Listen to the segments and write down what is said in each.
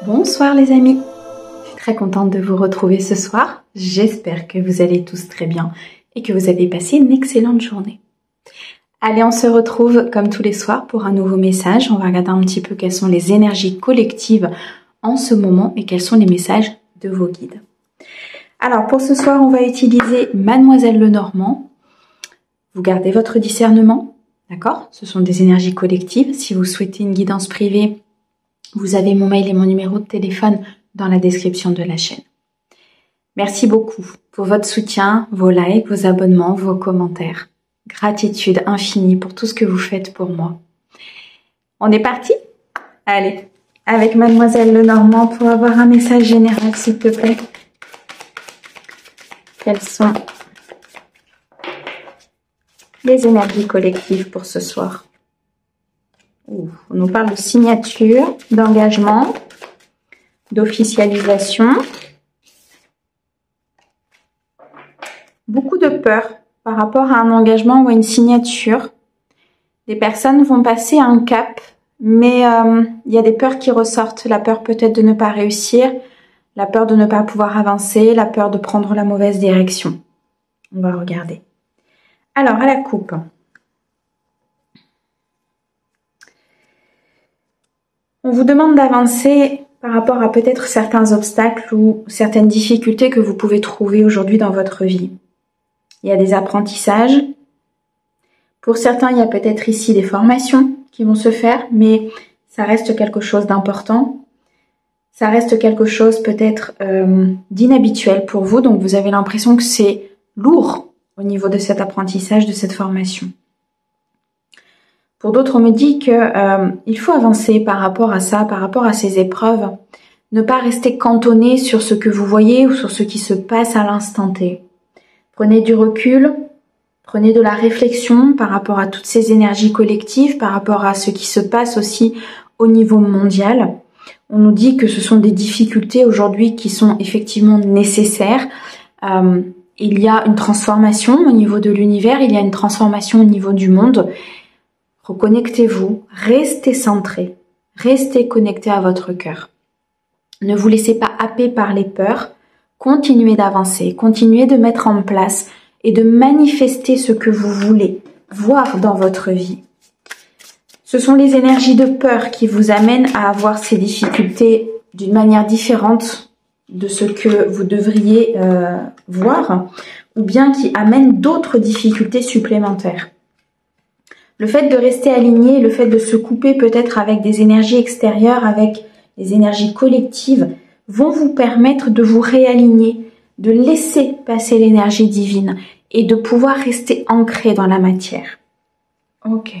Bonsoir les amis, je suis très contente de vous retrouver ce soir. J'espère que vous allez tous très bien et que vous avez passé une excellente journée. Allez, on se retrouve comme tous les soirs pour un nouveau message. On va regarder un petit peu quelles sont les énergies collectives en ce moment et quels sont les messages de vos guides. Alors pour ce soir, on va utiliser Mademoiselle Lenormand. Vous gardez votre discernement, d'accord? Ce sont des énergies collectives. Si vous souhaitez une guidance privée, vous avez mon mail et mon numéro de téléphone dans la description de la chaîne. Merci beaucoup pour votre soutien, vos likes, vos abonnements, vos commentaires. Gratitude infinie pour tout ce que vous faites pour moi. On est parti? Allez, avec Mademoiselle Lenormand pour avoir un message général, s'il te plaît. Quelles sont les énergies collectives pour ce soir? On nous parle de signature, d'engagement, d'officialisation. Beaucoup de peur par rapport à un engagement ou à une signature. Des personnes vont passer un cap, mais il y a des peurs qui ressortent. La peur peut-être de ne pas réussir, la peur de ne pas pouvoir avancer, la peur de prendre la mauvaise direction. On va regarder. Alors, à la coupe. On vous demande d'avancer par rapport à peut-être certains obstacles ou certaines difficultés que vous pouvez trouver aujourd'hui dans votre vie. Il y a des apprentissages. Pour certains, il y a peut-être ici des formations qui vont se faire, mais ça reste quelque chose d'important. Ça reste quelque chose peut-être d'inhabituel pour vous, donc vous avez l'impression que c'est lourd au niveau de cet apprentissage, de cette formation. Pour d'autres, on me dit que il faut avancer par rapport à ça, par rapport à ces épreuves. Ne pas rester cantonné sur ce que vous voyez ou sur ce qui se passe à l'instant T. Prenez du recul, prenez de la réflexion par rapport à toutes ces énergies collectives, par rapport à ce qui se passe aussi au niveau mondial. On nous dit que ce sont des difficultés aujourd'hui qui sont effectivement nécessaires. Il y a une transformation au niveau de l'univers, il y a une transformation au niveau du monde. Reconnectez-vous, restez centré, restez connecté à votre cœur. Ne vous laissez pas happer par les peurs, continuez d'avancer, continuez de mettre en place et de manifester ce que vous voulez voir dans votre vie. Ce sont les énergies de peur qui vous amènent à avoir ces difficultés d'une manière différente de ce que vous devriez voir, ou bien qui amènent d'autres difficultés supplémentaires. Le fait de rester aligné, le fait de se couper peut-être avec des énergies extérieures, avec les énergies collectives, vont vous permettre de vous réaligner, de laisser passer l'énergie divine et de pouvoir rester ancré dans la matière. Ok.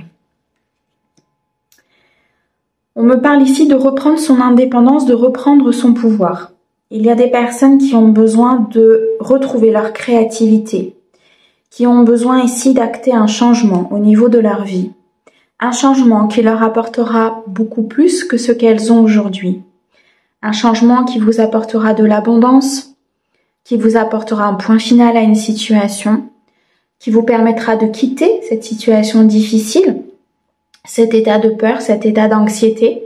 On me parle ici de reprendre son indépendance, de reprendre son pouvoir. Il y a des personnes qui ont besoin de retrouver leur créativité, qui ont besoin ici d'acter un changement au niveau de leur vie. Un changement qui leur apportera beaucoup plus que ce qu'elles ont aujourd'hui. Un changement qui vous apportera de l'abondance, qui vous apportera un point final à une situation, qui vous permettra de quitter cette situation difficile, cet état de peur, cet état d'anxiété.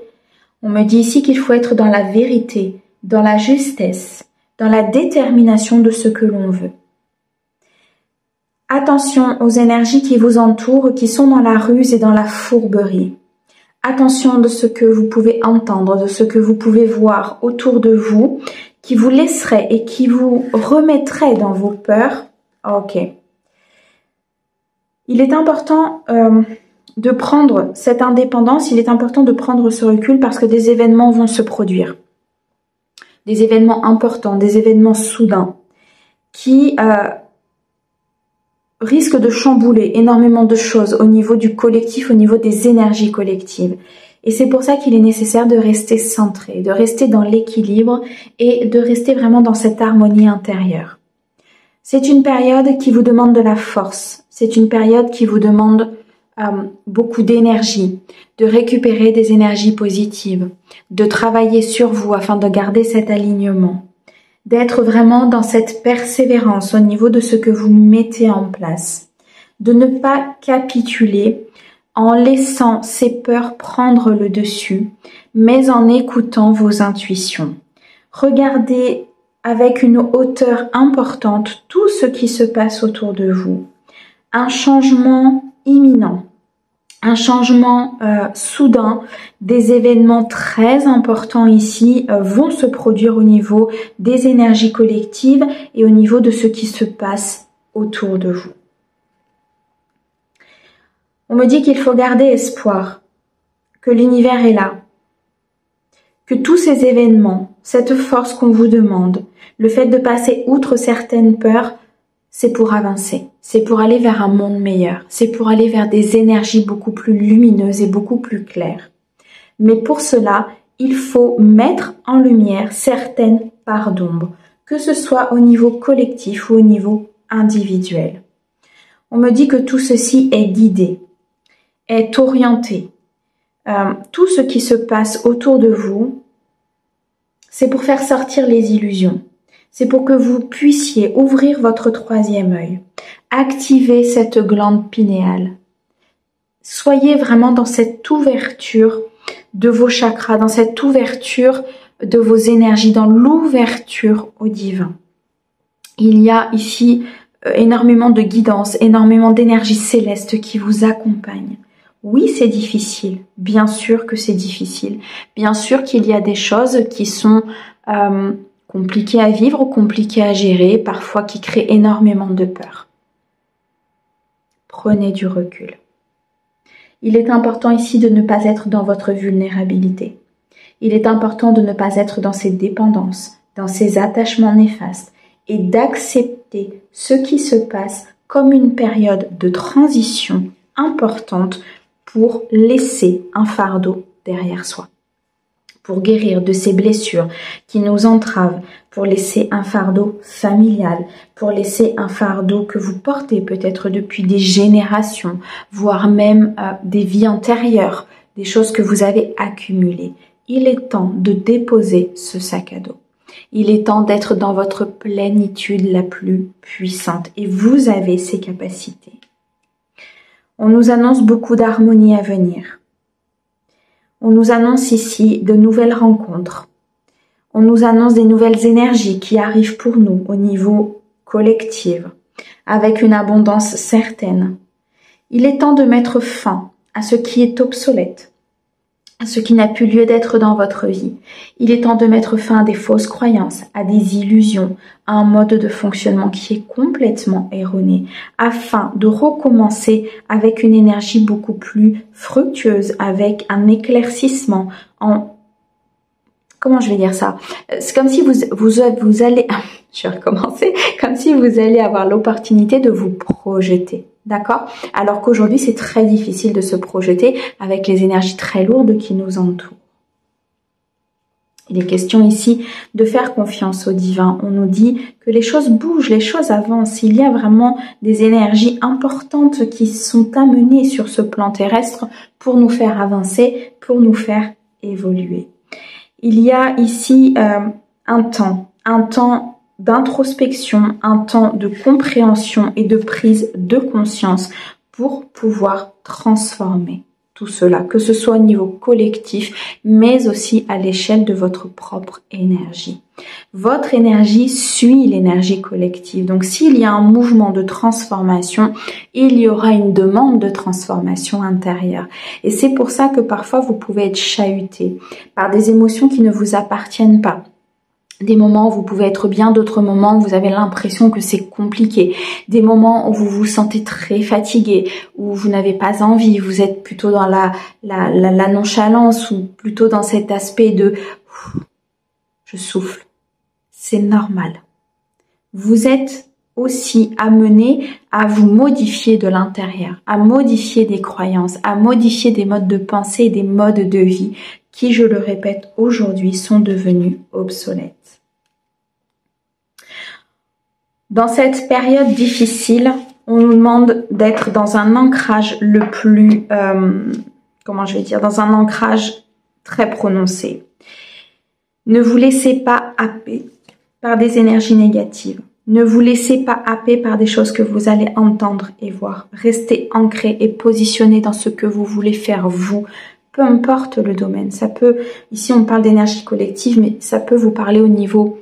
On me dit ici qu'il faut être dans la vérité, dans la justesse, dans la détermination de ce que l'on veut. Attention aux énergies qui vous entourent, qui sont dans la ruse et dans la fourberie. Attention de ce que vous pouvez entendre, de ce que vous pouvez voir autour de vous, qui vous laisserait et qui vous remettrait dans vos peurs. Ok. Il est important de prendre cette indépendance, il est important de prendre ce recul parce que des événements vont se produire. Des événements importants, des événements soudains qui risque de chambouler énormément de choses au niveau du collectif, au niveau des énergies collectives. Et c'est pour ça qu'il est nécessaire de rester centré, de rester dans l'équilibre et de rester vraiment dans cette harmonie intérieure. C'est une période qui vous demande de la force, c'est une période qui vous demande beaucoup d'énergie, de récupérer des énergies positives, de travailler sur vous afin de garder cet alignement. D'être vraiment dans cette persévérance au niveau de ce que vous mettez en place, de ne pas capituler en laissant ces peurs prendre le dessus, mais en écoutant vos intuitions. Regardez avec une hauteur importante tout ce qui se passe autour de vous. Un changement imminent, un changement soudain, des événements très importants ici vont se produire au niveau des énergies collectives et au niveau de ce qui se passe autour de vous. On me dit qu'il faut garder espoir, que l'univers est là, que tous ces événements, cette force qu'on vous demande, le fait de passer outre certaines peurs, c'est pour avancer, c'est pour aller vers un monde meilleur, c'est pour aller vers des énergies beaucoup plus lumineuses et beaucoup plus claires. Mais pour cela, il faut mettre en lumière certaines parts d'ombre, que ce soit au niveau collectif ou au niveau individuel. On me dit que tout ceci est guidé, est orienté. Tout ce qui se passe autour de vous, c'est pour faire sortir les illusions. C'est pour que vous puissiez ouvrir votre troisième œil, activer cette glande pinéale. Soyez vraiment dans cette ouverture de vos chakras, dans cette ouverture de vos énergies, dans l'ouverture au divin. Il y a ici énormément de guidance, énormément d'énergie céleste qui vous accompagne. Oui, c'est difficile. Bien sûr que c'est difficile. Bien sûr qu'il y a des choses qui sont compliquées à vivre, compliquées à gérer, parfois qui créent énormément de peur. Prenez du recul. Il est important ici de ne pas être dans votre vulnérabilité. Il est important de ne pas être dans ces dépendances, dans ces attachements néfastes et d'accepter ce qui se passe comme une période de transition importante pour laisser un fardeau derrière soi, pour guérir de ces blessures qui nous entravent, pour laisser un fardeau familial, pour laisser un fardeau que vous portez peut-être depuis des générations, voire même des vies antérieures, des choses que vous avez accumulées. Il est temps de déposer ce sac à dos. Il est temps d'être dans votre plénitude la plus puissante et vous avez ces capacités. On nous annonce beaucoup d'harmonie à venir. On nous annonce ici de nouvelles rencontres. On nous annonce des nouvelles énergies qui arrivent pour nous au niveau collectif, avec une abondance certaine. Il est temps de mettre fin à ce qui est obsolète, à ce qui n'a plus lieu d'être dans votre vie. Il est temps de mettre fin à des fausses croyances, à des illusions, à un mode de fonctionnement qui est complètement erroné, afin de recommencer avec une énergie beaucoup plus fructueuse, avec un éclaircissement comment je vais dire ça? C'est comme si vous allez, je vais recommencer, comme si vous allez avoir l'opportunité de vous projeter. D'accord? Alors qu'aujourd'hui, c'est très difficile de se projeter avec les énergies très lourdes qui nous entourent. Il est question ici de faire confiance au divin. On nous dit que les choses bougent, les choses avancent. Il y a vraiment des énergies importantes qui sont amenées sur ce plan terrestre pour nous faire avancer, pour nous faire évoluer. Il y a ici un temps d'introspection, un temps de compréhension et de prise de conscience pour pouvoir transformer tout cela, que ce soit au niveau collectif, mais aussi à l'échelle de votre propre énergie. Votre énergie suit l'énergie collective. Donc, s'il y a un mouvement de transformation, il y aura une demande de transformation intérieure. Et c'est pour ça que parfois, vous pouvez être chahuté par des émotions qui ne vous appartiennent pas. Des moments où vous pouvez être bien, d'autres moments où vous avez l'impression que c'est compliqué. Des moments où vous vous sentez très fatigué, où vous n'avez pas envie, vous êtes plutôt dans la nonchalance ou plutôt dans cet aspect de « je souffle ». C'est normal. Vous êtes aussi amené à vous modifier de l'intérieur, à modifier des croyances, à modifier des modes de pensée et des modes de vie qui, je le répète, aujourd'hui sont devenus obsolètes. Dans cette période difficile, on nous demande d'être dans un ancrage le plus, dans un ancrage très prononcé. Ne vous laissez pas happer par des énergies négatives. Ne vous laissez pas happer par des choses que vous allez entendre et voir. Restez ancré et positionné dans ce que vous voulez faire vous. Peu importe le domaine. Ça peut, ici on parle d'énergie collective, mais ça peut vous parler au niveau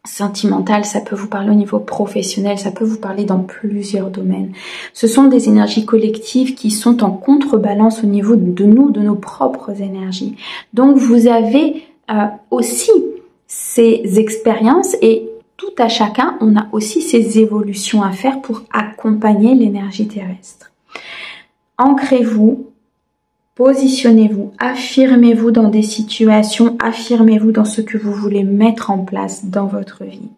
sentimental, ça peut vous parler au niveau professionnel, ça peut vous parler dans plusieurs domaines. Ce sont des énergies collectives qui sont en contrebalance au niveau de nous, de nos propres énergies. Donc vous avez aussi ces expériences et tout à chacun, on a aussi ces évolutions à faire pour accompagner l'énergie terrestre. Ancrez-vous, positionnez-vous, affirmez-vous dans des situations, affirmez-vous dans ce que vous voulez mettre en place dans votre vie.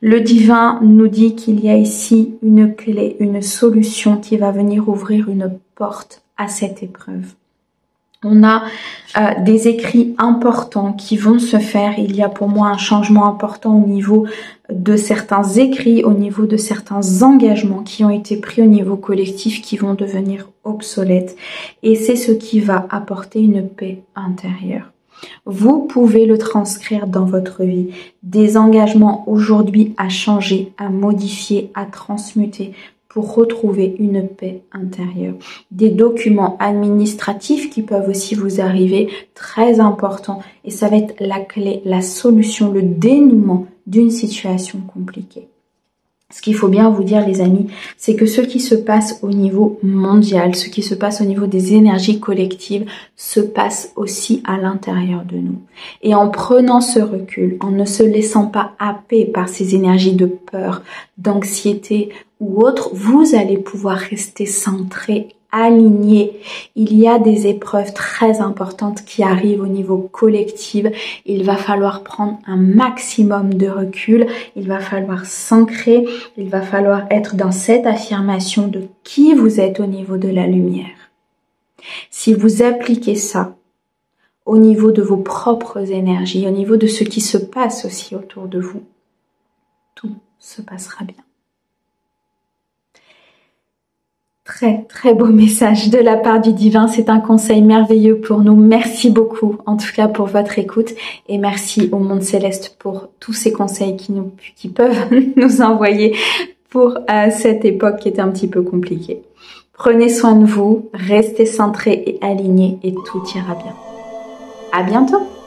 Le divin nous dit qu'il y a ici une clé, une solution qui va venir ouvrir une porte à cette épreuve. On a des écrits importants qui vont se faire. Il y a pour moi un changement important au niveau de certains écrits, au niveau de certains engagements qui ont été pris au niveau collectif qui vont devenir obsolètes. Et c'est ce qui va apporter une paix intérieure. Vous pouvez le transcrire dans votre vie. Des engagements aujourd'hui à changer, à modifier, à transmuter pour retrouver une paix intérieure. Des documents administratifs qui peuvent aussi vous arriver, très importants. Et ça va être la clé, la solution, le dénouement d'une situation compliquée. Ce qu'il faut bien vous dire, les amis, c'est que ce qui se passe au niveau mondial, ce qui se passe au niveau des énergies collectives, se passe aussi à l'intérieur de nous. Et en prenant ce recul, en ne se laissant pas happer par ces énergies de peur, d'anxiété ou autres, vous allez pouvoir rester centré, aligné. Il y a des épreuves très importantes qui arrivent au niveau collectif. Il va falloir prendre un maximum de recul. Il va falloir s'ancrer. Il va falloir être dans cette affirmation de qui vous êtes au niveau de la lumière. Si vous appliquez ça au niveau de vos propres énergies, au niveau de ce qui se passe aussi autour de vous, tout se passera bien. Très, très beau message de la part du divin. C'est un conseil merveilleux pour nous. Merci beaucoup, en tout cas, pour votre écoute. Et merci au monde céleste pour tous ces conseils qui peuvent nous envoyer pour cette époque qui est un petit peu compliquée. Prenez soin de vous, restez centrés et alignés et tout ira bien. À bientôt!